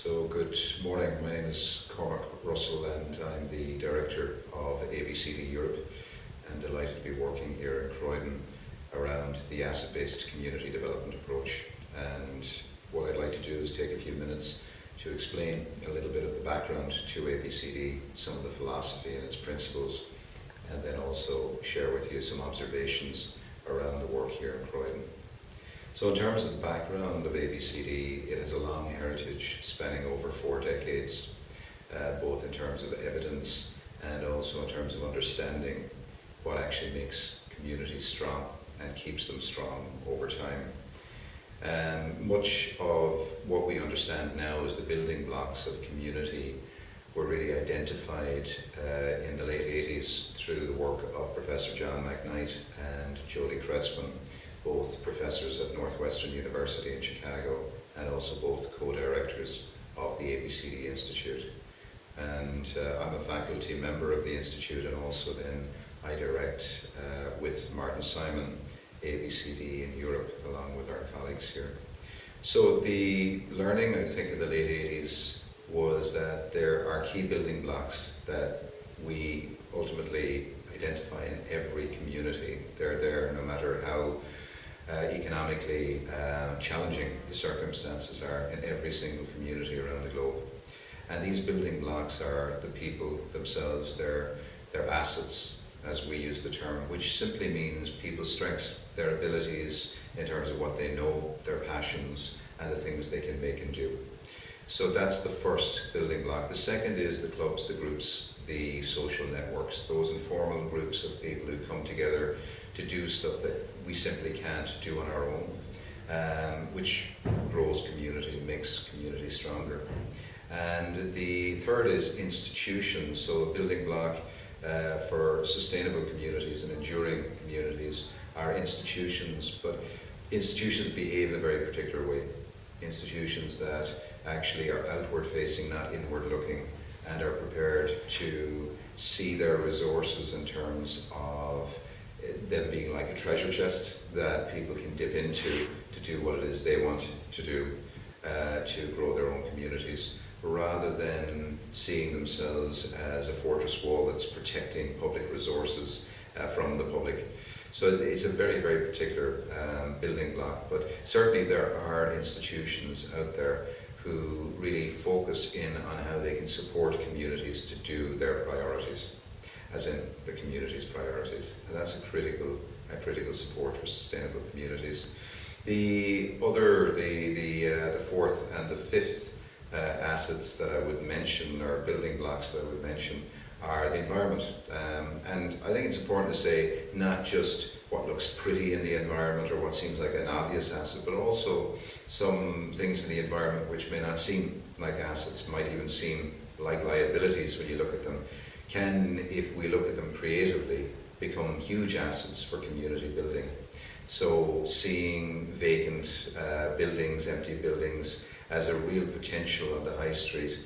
So good morning, my name is Cormac Russel and I'm the Director of ABCD Europe and delighted to be working here in Croydon around the asset-based community development approach. And what I'd like to do is take a few minutes to explain a little bit of the background to ABCD, some of the philosophy and its principles, and then also share with you some observations around the work here in Croydon. So in terms of the background of ABCD, it has a long heritage spanning over 4 decades, both in terms of evidence and also in terms of understanding what actually makes communities strong and keeps them strong over time. Much of what we understand now as the building blocks of community were really identified in the late 80s through the work of Professor John McKnight and Jody Kretzmann, both professors at Northwestern University in Chicago and also both co-directors of the ABCD Institute. And I'm a faculty member of the Institute, and also then I direct with Martin Simon ABCD in Europe along with our colleagues here. So the learning, I think, in the late 80s was that there are key building blocks that we ultimately identify in every community. They're there no matter how economically challenging the circumstances are in every single community around the globe. And these building blocks are the people themselves, their assets, as we use the term, which simply means people's strengths, their abilities in terms of what they know, their passions, and the things they can make and do. So that's the first building block. The second is the clubs, the groups, the social networks, those informal groups of people who come together to do stuff that we simply can't do on our own, which grows community, makes community stronger. And the third is institutions. So a building block for sustainable communities and enduring communities are institutions, but institutions behave in a very particular way. Institutions that actually are outward facing, not inward looking, and are prepared to see their resources in terms of them being like a treasure chest that people can dip into to do what it is they want to do to grow their own communities, rather than seeing themselves as a fortress wall that's protecting public resources from the public. So it's a very, very particular building block, but certainly there are institutions out there who really focus in on how they can support communities to do their priorities, as in the community's priorities. And that's a critical support for sustainable communities. The fourth and the fifth assets that I would mention, or building blocks that I would mention, are the environment. And I think it's important to say not just what looks pretty in the environment or what seems like an obvious asset, but also some things in the environment which may not seem like assets, might even seem like liabilities when you look at them, can, if we look at them creatively, become huge assets for community building. So seeing vacant buildings, empty buildings, as a real potential on the high street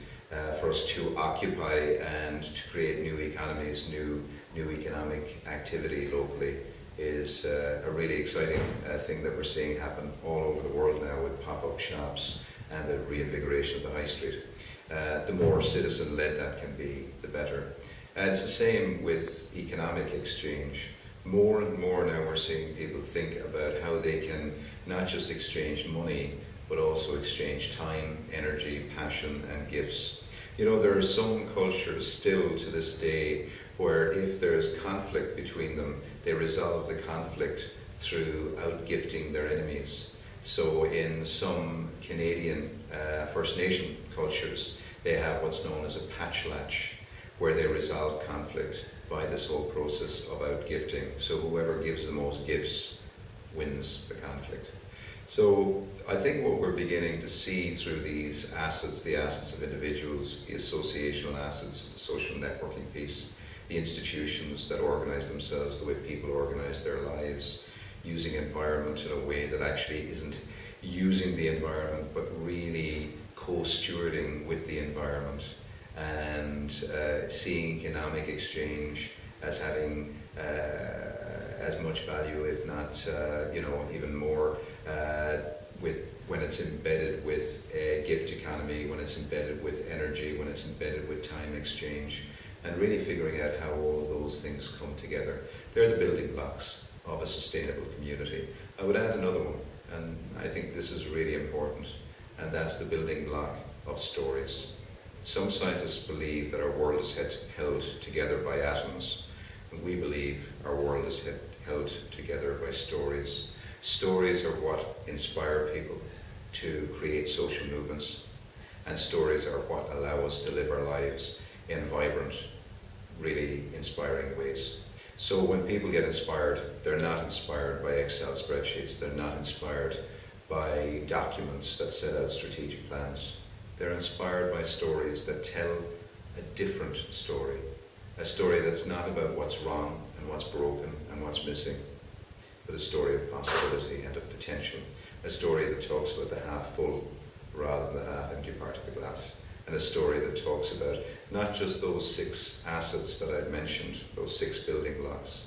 for us to occupy and to create new economies, new economic activity locally, is a really exciting thing that we're seeing happen all over the world now with pop-up shops and the reinvigoration of the high street. The more citizen-led that can be, the better. It's the same with economic exchange. More and more now we're seeing people think about how they can not just exchange money, but also exchange time, energy, passion, and gifts. You know, there are some cultures still to this day where if there is conflict between them, they resolve the conflict through out-gifting their enemies. So in some Canadian First Nation cultures, they have what's known as a patchlatch, where they resolve conflict by this whole process of out-gifting. So whoever gives the most gifts wins the conflict. So I think what we're beginning to see through these assets, the assets of individuals, the associational assets, the social networking piece, the institutions that organize themselves, the way people organize their lives, using environment in a way that actually isn't using the environment, but really co-stewarding with the environment, and seeing economic exchange as having as much value, if not even more, when it's embedded with a gift economy, when it's embedded with energy, when it's embedded with time exchange, and really figuring out how all of those things come together. They're the building blocks of a sustainable community. I would add another one, and I think this is really important, and that's the building block of stories. Some scientists believe that our world is held together by atoms, and we believe our world is held together by stories. Stories are what inspire people to create social movements, and stories are what allow us to live our lives in vibrant, really inspiring ways. So when people get inspired, they're not inspired by Excel spreadsheets, they're not inspired by documents that set out strategic plans. They're inspired by stories that tell a different story, a story that's not about what's wrong and what's broken and what's missing, but a story of possibility and of potential, a story that talks about the half full rather than the half empty part of the glass, and a story that talks about not just those 6 assets that I've mentioned, those 6 building blocks,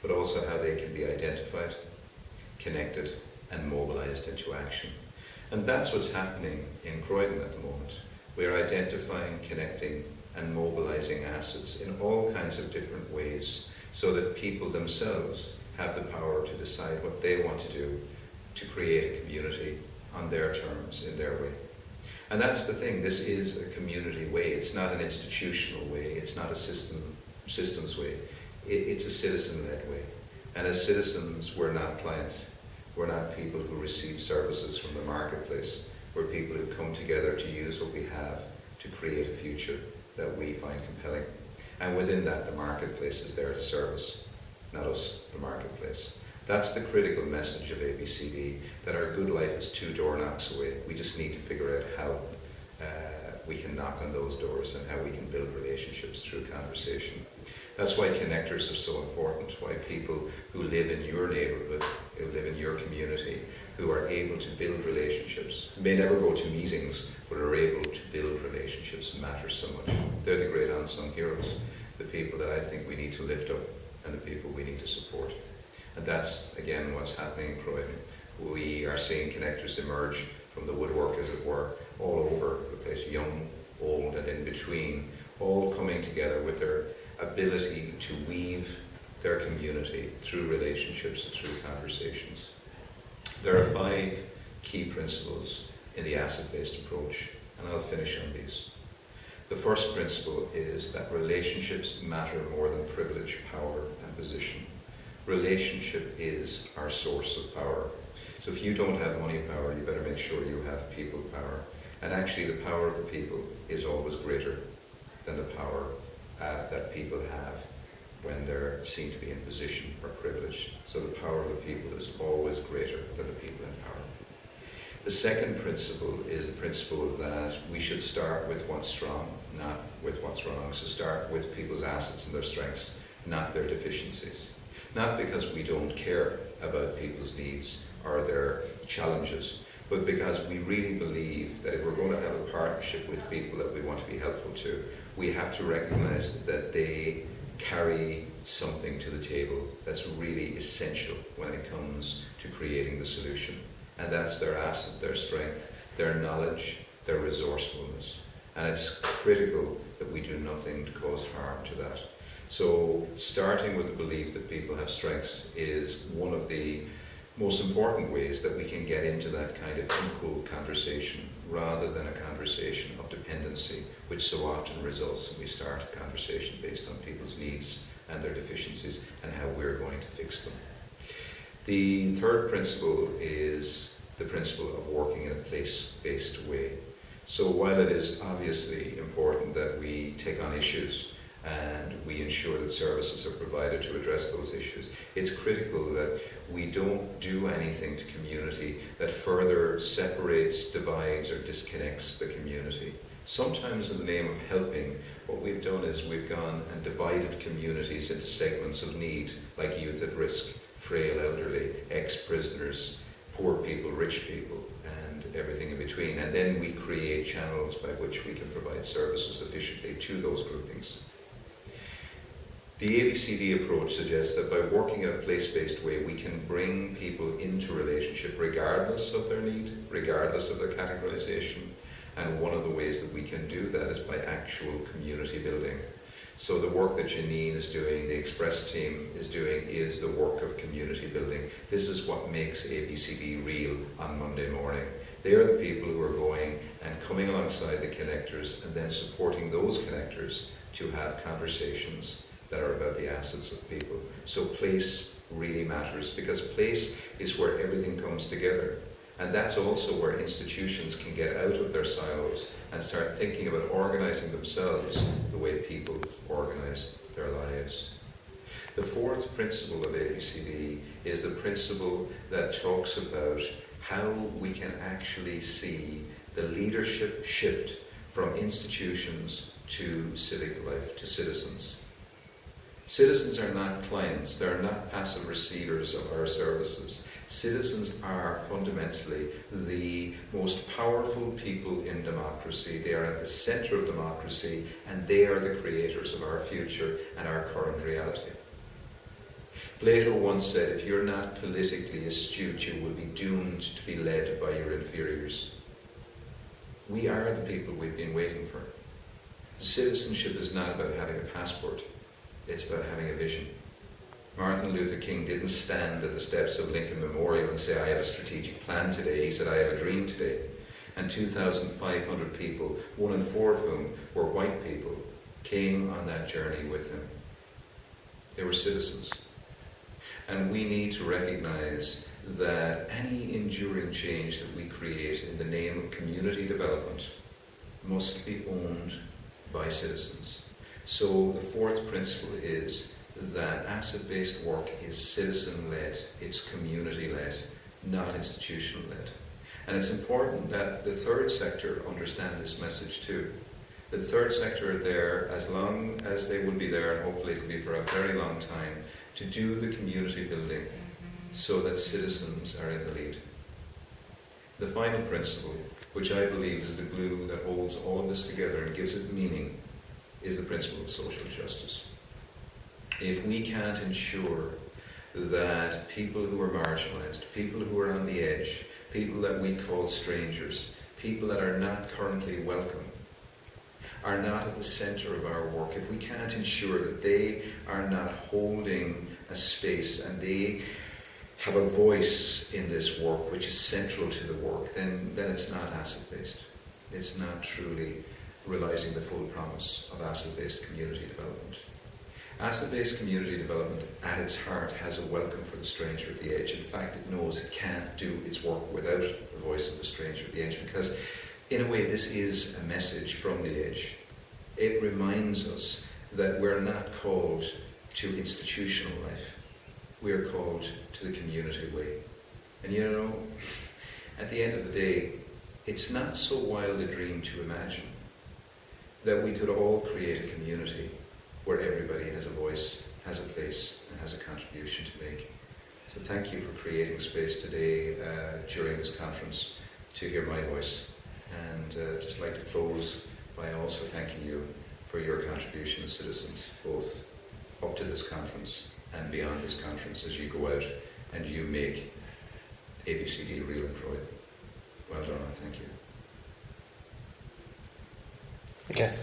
but also how they can be identified, connected, and mobilized into action. And that's what's happening in Croydon at the moment. We're identifying, connecting, and mobilizing assets in all kinds of different ways so that people themselves have the power to decide what they want to do to create a community on their terms, in their way. And that's the thing, this is a community way. It's not an institutional way, it's not a systems way. It's a citizen-led way. And as citizens, we're not clients. We're not people who receive services from the marketplace. We're people who come together to use what we have to create a future that we find compelling. And within that, the marketplace is there to serve us, not us, the marketplace. That's the critical message of ABCD, that our good life is 2 door knocks away. We just need to figure out how we can knock on those doors and how we can build relationships through conversation. That's why connectors are so important, why people who live in your neighbourhood, who live in your community, who are able to build relationships, may never go to meetings, but are able to build relationships matter so much. They're the great unsung heroes, the people that I think we need to lift up and the people we need to support. And that's, again, what's happening in Croydon. We are seeing connectors emerge from the woodwork, as it were, all over the place, young, old, and in between, all coming together with their ability to weave their community through relationships and through conversations. There are 5 key principles in the asset-based approach, and I'll finish on these. The first principle is that relationships matter more than privilege, power, and position. Relationship is our source of power. So if you don't have money power, you better make sure you have people power. And actually the power of the people is always greater than the power that people have when they're seen to be in position or privileged. So the power of the people is always greater than the people in power. The second principle is the principle that we should start with what's strong, not with what's wrong. So start with people's assets and their strengths, not their deficiencies. Not because we don't care about people's needs or their challenges, but because we really believe that if we're going to have a partnership with people that we want to be helpful to, we have to recognize that they carry something to the table that's really essential when it comes to creating the solution. And that's their asset, their strength, their knowledge, their resourcefulness. And it's critical that we do nothing to cause harm to that. So starting with the belief that people have strengths is one of the most important ways that we can get into that kind of equal conversation rather than a conversation of dependency, which so often results when we start a conversation based on people's needs and their deficiencies and how we're going to fix them. The third principle is the principle of working in a place-based way. So while it is obviously important that we take on issues and we ensure that services are provided to address those issues, it's critical that we don't do anything to community that further separates, divides, or disconnects the community. Sometimes in the name of helping, what we've done is we've gone and divided communities into segments of need, like youth at risk, frail elderly, ex-prisoners, poor people, rich people, and everything in between. And then we create channels by which we can provide services efficiently to those groupings. The ABCD approach suggests that by working in a place-based way, we can bring people into relationship regardless of their need, regardless of their categorization. And one of the ways that we can do that is by actual community building. So the work that Janine is doing, the Express team is doing, is the work of community building. This is what makes ABCD real on Monday morning. They are the people who are going and coming alongside the connectors and then supporting those connectors to have conversations that are about the assets of people. So place really matters, because place is where everything comes together. And that's also where institutions can get out of their silos and start thinking about organising themselves the way people organise their lives. The fourth principle of ABCD is the principle that talks about how we can actually see the leadership shift from institutions to civic life, to citizens. Citizens are not clients, they are not passive receivers of our services. Citizens are fundamentally the most powerful people in democracy. They are at the centre of democracy, and they are the creators of our future and our current reality. Plato once said, if you're not politically astute, you will be doomed to be led by your inferiors. We are the people we've been waiting for. Citizenship is not about having a passport. It's about having a vision. Martin Luther King didn't stand at the steps of Lincoln Memorial and say, I have a strategic plan today. He said, I have a dream today. And 2,500 people, 1 in 4 of whom were white people, came on that journey with him. They were citizens. And we need to recognize that any enduring change that we create in the name of community development must be owned by citizens. So the fourth principle is that asset-based work is citizen-led, it's community-led, not institutional-led. And it's important that the third sector understand this message too. The third sector are there as long as they will be there, and hopefully it'll be for a very long time, to do the community building so that citizens are in the lead. The final principle, which I believe is the glue that holds all of this together and gives it meaning, is the principle of social justice. If we can't ensure that people who are marginalised, people who are on the edge, people that we call strangers, people that are not currently welcome, are not at the centre of our work, if we can't ensure that they are not holding a space and they have a voice in this work which is central to the work, then it's not asset-based. It's not truly realising the full promise of asset-based community development. Asset-based community development at its heart has a welcome for the stranger at the edge. In fact, it knows it can't do its work without the voice of the stranger at the edge, because in a way this is a message from the edge. It reminds us that we're not called to institutional life. We are called to the community way. And you know, at the end of the day, it's not so wild a dream to imagine that we could all create a community where everybody has a voice, has a place, and has a contribution to make. So thank you for creating space today during this conference to hear my voice. And just like to close by also thanking you for your contribution as citizens, both up to this conference and beyond this conference, as you go out and you make ABCD real in Croydon. Well done, and thank you. Okay.